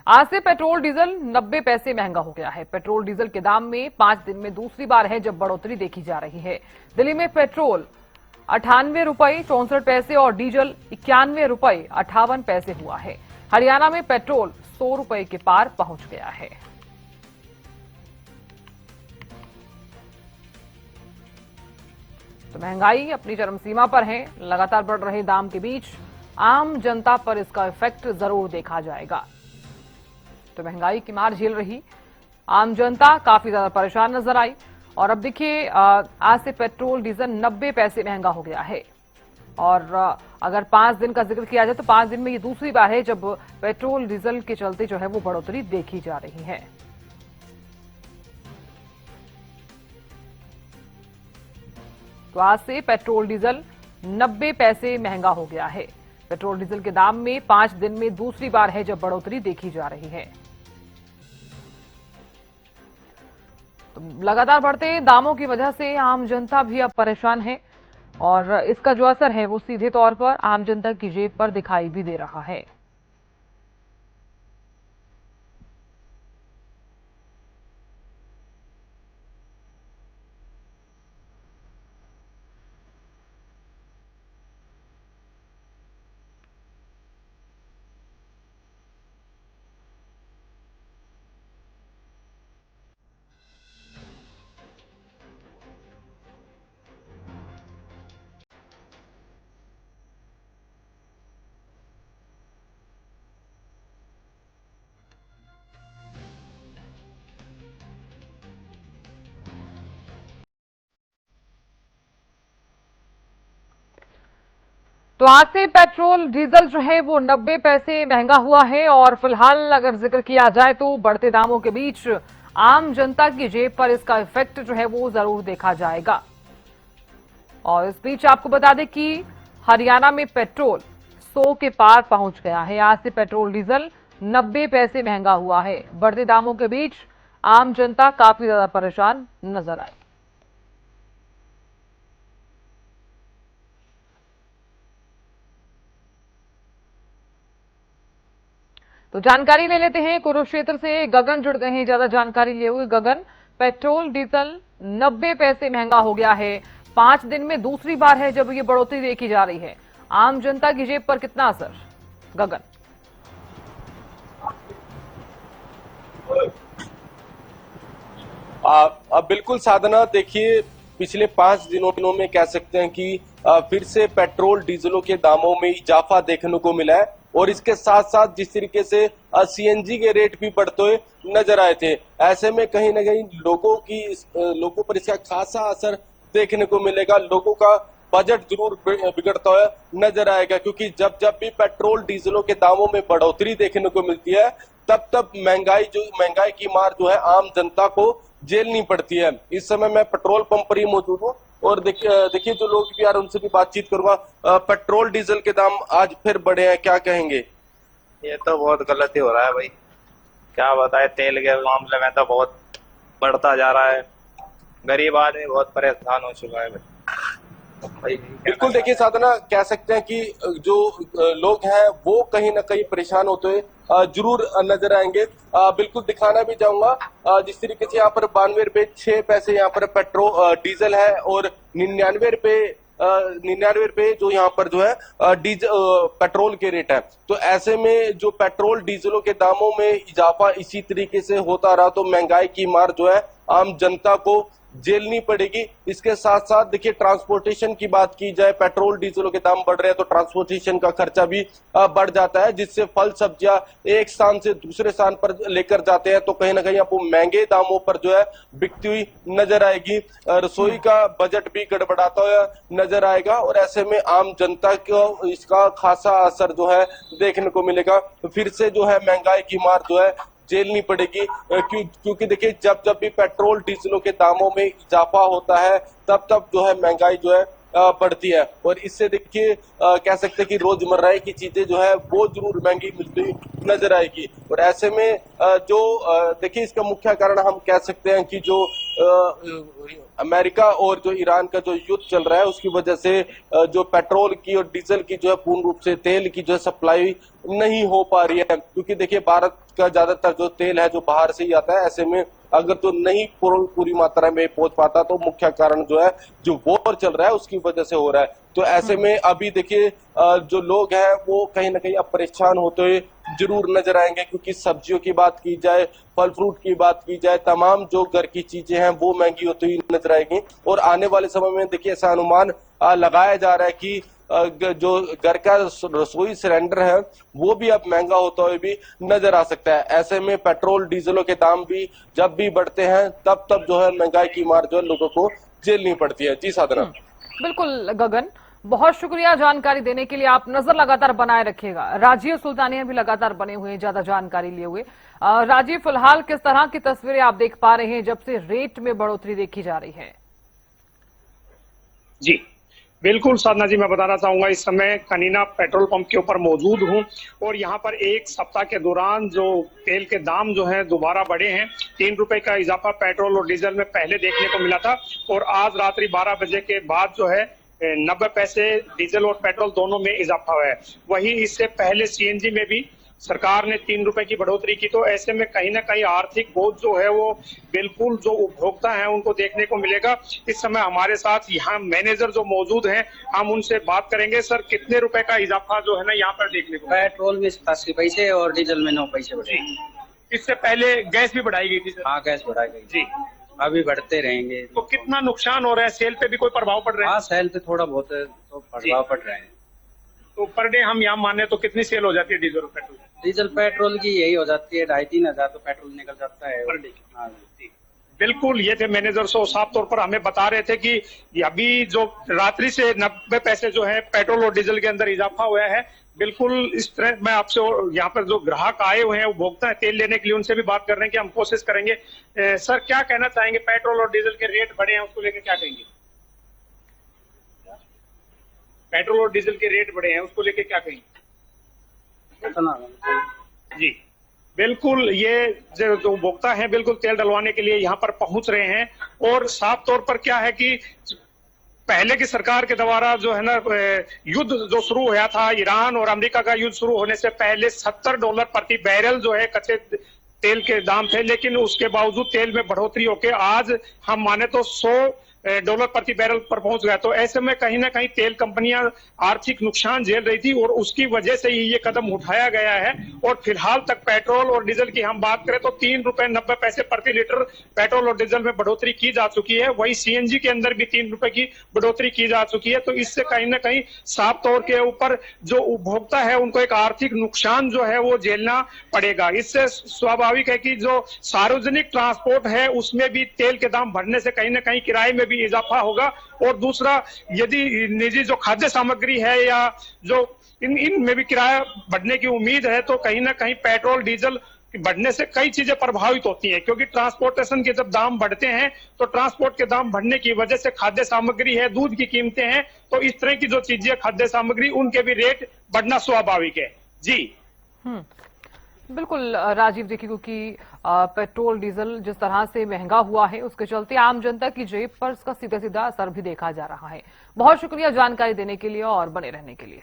आज से petrol diesel 90 पैसे महंगा हो गया है। पेट्रोल डीजल के दाम में 5 दिन में दूसरी बार है जब बढ़ोतरी देखी जा रही है। दिल्ली में पेट्रोल 98 रुपये 64 पैसे और डीजल 91 रुपये 58 पैसे हुआ है। हरियाणा में पेट्रोल 100 रुपये के पार पहुंच गया है। तो महंगाई अपनी चरम सीमा पर है। लगातार बढ़ रहे दाम के बीच आम जनता पर इसका इफेक्ट जरूर देखा जाएगा। तो महंगाई की मार झेल रही आम जनता काफी ज्यादा परेशान नजर आई। और अब देखिए, आज से पेट्रोल डीजल 90 पैसे महंगा हो गया है। और अगर 5 दिन का जिक्र किया जाए तो 5 दिन में ये दूसरी बार है जब पेट्रोल डीजल के चलते जो है वो बढ़ोतरी देखी जा रही है। तो आज से पेट्रोल डीजल 90 पैसे महंगा हो गया है। पेट्रोल डीजल के दाम में 5 दिन में दूसरी बार है जब बढ़ोतरी देखी जा रही है। तो लगातार बढ़ते दामों की वजह से आम जनता भी अब परेशान है और इसका जो असर है वो सीधे तौर पर आम जनता की जेब पर दिखाई भी दे रहा है। तो आज से पेट्रोल डीजल जो है वो 90 पैसे महंगा हुआ है। और फिलहाल अगर जिक्र किया जाए तो बढ़ते दामों के बीच आम जनता की जेब पर इसका इफेक्ट जो है वो जरूर देखा जाएगा। और इस बीच आपको बता दें कि हरियाणा में पेट्रोल 100 के पार पहुंच गया है। आज से पेट्रोल डीजल 90 पैसे महंगा हुआ है। बढ़ते दामों के बीच आम जनता काफी ज्यादा परेशान नजर आई। तो जानकारी ले लेते हैं, कुरुक्षेत्र से गगन जुड़ गए हैं ज्यादा जानकारी लिए हुए। गगन, पेट्रोल डीजल 90 पैसे महंगा हो गया है। 5 दिन में दूसरी बार है जब ये बढ़ोतरी देखी जा रही है। आम जनता की जेब पर कितना असर? गगन। अब बिल्कुल साधना, देखिए पिछले 5 दिनों में कह सकते हैं कि फिर से पेट्रोल डीजलों के दामों में इजाफा देखने को मिला है। और इसके साथ साथ जिस तरीके से सीएनजी के रेट भी बढ़ते हुए नजर आए थे, ऐसे में कहीं ना कहीं लोगों पर इसका खासा असर देखने को मिलेगा। लोगों का बजट जरूर बिगड़ता हुआ नजर आएगा, क्योंकि जब जब भी पेट्रोल डीजलों के दामों में बढ़ोतरी देखने को मिलती है तब तब महंगाई की मार जो है आम जनता को झेलनी पड़ती है। इस समय मैं पेट्रोल पंप पर ही मौजूद हूँ और देखिए जो लोग भी यार उनसे भी बातचीत करूंगा। पेट्रोल डीजल के दाम आज फिर बढ़े हैं, क्या कहेंगे? ये तो बहुत गलत ही हो रहा है भाई, क्या बताए। तेल के मामले में तो बहुत बढ़ता जा रहा है। गरीब आदमी बहुत परेशान हो चुका है भाई। बिल्कुल, देखिए साधना, कह सकते हैं कि जो लोग हैं वो कहीं ना कहीं परेशान होते हुए जरूर नजर आएंगे। बिल्कुल दिखाना भी चाहूंगा जिस तरीके से यहाँ पर 92 रुपये 6 पैसे यहाँ पर पेट्रोल डीजल है और 99 रुपये जो यहाँ पर जो है पेट्रोल के रेट है। तो ऐसे में जो पेट्रोल डीजलों के दामों में इजाफा इसी तरीके से होता रहा तो महंगाई की मार जो है आम जनता को झेलनी पड़ेगी। इसके साथ साथ देखिए ट्रांसपोर्टेशन की बात की जाए, पेट्रोल डीजलों के दाम बढ़ रहे हैं तो ट्रांसपोर्टेशन का खर्चा भी बढ़ जाता है, जिससे फल सब्जियां एक स्थान से दूसरे स्थान पर लेकर जाते हैं तो कहीं ना कहीं आपको महंगे दामों पर जो है बिकती हुई नजर आएगी। रसोई का बजट भी गड़बड़ाता हुआ नजर आएगा और ऐसे में आम जनता को इसका खासा असर जो है देखने को मिलेगा। फिर से जो है महंगाई की मार जो है झेलनी पड़ेगी, क्योंकि देखिए जब जब भी पेट्रोल डीजलों के दामों में इजाफा होता है तब तब जो है महंगाई जो है बढ़ती है। और इससे देखिए कह सकते हैं कि रोजमर्रा की चीजें जो है वो जरूर महंगी मिलती नजर आएगी। और ऐसे में जो देखिए इसका मुख्य कारण हम कह सकते हैं कि जो अमेरिका और जो ईरान का जो युद्ध चल रहा है उसकी वजह से जो पेट्रोल की और डीजल की जो है पूर्ण रूप से तेल की जो है सप्लाई नहीं हो पा रही है, क्योंकि देखिए भारत का ज्यादातर जो तेल है जो बाहर से ही आता है। ऐसे में अगर तो नहीं पूरी मात्रा में पहुंच पाता तो मुख्य कारण जो है जो वॉर चल रहा है उसकी वजह से हो रहा है। तो ऐसे में अभी देखिए जो लोग हैं वो कहीं ना कहीं अब परेशान होते हुए जरूर नजर आएंगे, क्योंकि सब्जियों की बात की जाए, फल फ्रूट की बात की जाए, तमाम जो घर की चीजें हैं वो महंगी होती हुई नजर आएंगी। और आने वाले समय में देखिए ऐसा अनुमान लगाया जा रहा है कि जो घर का रसोई सिलेंडर है वो भी अब महंगा होता हुए भी नजर आ सकता है। ऐसे में पेट्रोल डीजलों के दाम भी जब भी बढ़ते हैं तब जो है महंगाई की मार जो है लोगों को झेलनी पड़ती है। जी साधना। बिल्कुल गगन, बहुत शुक्रिया जानकारी देने के लिए। आप नजर लगातार बनाए रखिएगा। राजीव सुल्तानिया भी लगातार बने हुए हैं ज्यादा जानकारी लिए हुए। राजीव, फिलहाल किस तरह की तस्वीरें आप देख पा रहे हैं जब से रेट में बढ़ोतरी देखी जा रही है? जी बिल्कुल साधना जी, मैं बताना चाहूंगा इस समय कनीना पेट्रोल पंप के ऊपर मौजूद हूं और यहां पर एक सप्ताह के दौरान जो तेल के दाम जो हैं दोबारा बढ़े हैं। 3 रुपए का इजाफा पेट्रोल और डीजल में पहले देखने को मिला था और आज रात्रि 12 बजे के बाद जो है 90 पैसे डीजल और पेट्रोल दोनों में इजाफा हुआ है। वहीं इससे पहले सीएनजी में भी सरकार ने 3 रुपए की बढ़ोतरी की। तो ऐसे में कहीं ना कहीं आर्थिक बोझ जो है वो बिल्कुल जो उपभोक्ता है उनको देखने को मिलेगा। इस समय हमारे साथ यहाँ मैनेजर जो मौजूद हैं, हम उनसे बात करेंगे। सर, कितने रुपए का इजाफा जो है ना यहाँ पर देखने को? पेट्रोल में 87 पैसे और डीजल में 9 पैसे बढ़े। इससे पहले गैस भी बढ़ाई गई थी सर? हाँ, गैस बढ़ाई गई जी, अभी बढ़ते रहेंगे। तो कितना नुकसान हो रहा है? सेल पे भी कोई प्रभाव पड़ रहा है? हाँ, सेल पे थोड़ा बहुत तो प्रभाव पड़ रहे हैं। तो पर डे हम यहाँ माने तो कितनी सेल हो जाती है डीजल और पेट्रोल? डीजल पेट्रोल की यही हो जाती है 2,500-3 हजार तो पेट्रोल निकल जाता है पर डे। हाँ। बिल्कुल, ये थे मैनेजर सो साफ तौर पर हमें बता रहे थे कि अभी जो रात्रि से 90 पैसे जो है पेट्रोल और डीजल के अंदर इजाफा हुआ है। बिल्कुल इस तरह मैं आपसे यहाँ पर जो ग्राहक आए हुए हैं उपभोक्ता है तेल लेने के लिए, उनसे भी बात कर रहे हैं कि हम कोशिश करेंगे। सर, क्या कहना चाहेंगे? पेट्रोल और डीजल के रेट बढ़े हैं, उसको लेकर क्या कहेंगे? पेट्रोल और डीजल के रेट बढ़े हैं, उसको लेकर क्या कहेंगे? जी बिल्कुल, ये जो उपभोक्ता है बिल्कुल तेल डलवाने के लिए यहाँ पर पहुंच रहे हैं। और साफ तौर पर क्या है कि पहले की सरकार के द्वारा जो है ना युद्ध जो शुरू हुआ था, ईरान और अमेरिका का युद्ध शुरू होने से पहले $70 प्रति बैरल जो है कच्चे तेल के दाम थे, लेकिन उसके बावजूद तेल में बढ़ोतरी होकर आज हम माने तो $100 प्रति बैरल पर पहुंच गया। तो ऐसे में कहीं ना कहीं तेल कंपनियां आर्थिक नुकसान झेल रही थी और उसकी वजह से ही ये कदम उठाया गया है। और फिलहाल तक पेट्रोल और डीजल की हम बात करें तो 3 रुपए 90 पैसे प्रति लीटर पेट्रोल और डीजल में बढ़ोतरी की जा चुकी है। वही सीएनजी के अंदर भी 3 रुपए की बढ़ोतरी की जा चुकी है। तो इससे कहीं ना कहीं साफ तौर के ऊपर जो उपभोक्ता है उनको एक आर्थिक नुकसान जो है वो झेलना पड़ेगा। इससे स्वाभाविक है कि जो सार्वजनिक ट्रांसपोर्ट है उसमें भी तेल के दाम बढ़ने से कहीं ना कहीं किराए में इजाफा होगा। और दूसरा, यदि निजी जो खाद्य सामग्री है या जो इनमें भी किराया बढ़ने की उम्मीद है, तो कहीं ना कहीं पेट्रोल डीजल बढ़ने से कई चीजें प्रभावित होती हैं। क्योंकि ट्रांसपोर्टेशन के जब दाम बढ़ते हैं तो ट्रांसपोर्ट के दाम बढ़ने की वजह से खाद्य सामग्री है, दूध की कीमतें हैं, तो इस तरह की जो चीजें खाद्य सामग्री उनके भी रेट बढ़ना स्वाभाविक है। जी बिल्कुल राजीव, देखिए क्योंकि पेट्रोल डीजल जिस तरह से महंगा हुआ है उसके चलते आम जनता की जेब पर इसका सीधा सीधा असर भी देखा जा रहा है। बहुत शुक्रिया जानकारी देने के लिए और बने रहने के लिए।